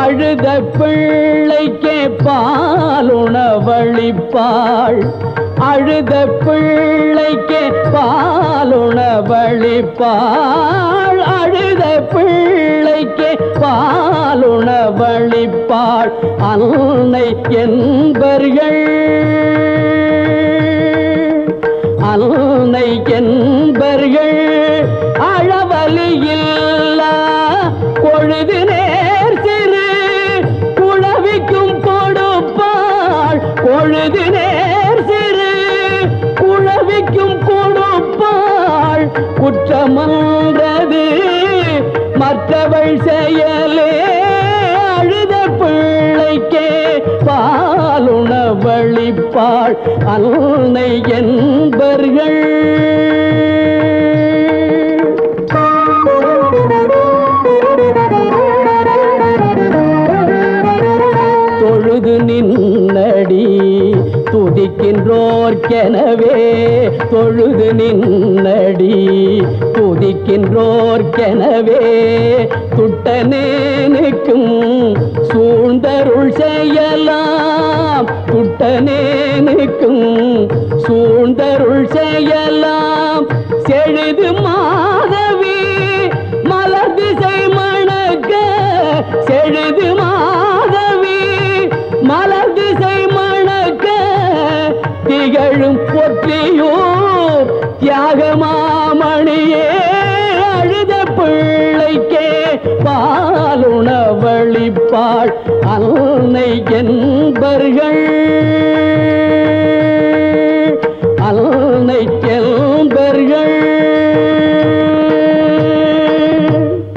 அழுத பிள்ளைக்கே பாலுணவளிப்பாள், அழுத பிள்ளைக்கே பாலுணவளிப்பாள், அழுத பிள்ளைக்கே பாலுணவளிப்பாள் அன்னை என்பர்கள், அன்னை என்பர்கள் அழவலியில்லா பொழுது நேர் சிறு குழவிக்கும் கொடுப்பாள், பொழுது நேர் சிறு குழவிக்கும் கொடுப்பாள். குற்றமன்றது மற்றவள் செயலே, அழுத பிள்ளைக்கே பாலுணவளிப்பாள் அன்னை என்பர்கள். தொழுது நின்னடி துதிக்கின்றோர்க்கெனவே, தொழுது நின்னடி துதிக்கின்றோர்க்கெனவே துட்டனேனுக்கும் சூழ்ந்தருள் செய்யலாம், துட்டனேனுக்கும் சூழ்ந்தருள் செய்யலாம். செழுது மாதவி மலர் திசை மணக்க, செழுது மாதவி மலர் திசை மணக்க திகழும் ஒற்றியூர் தியாகமாமணியே, அழுத பிள்ளைக்கே பாலுணவளிப்பாள் அன்னை என்பர்கள்.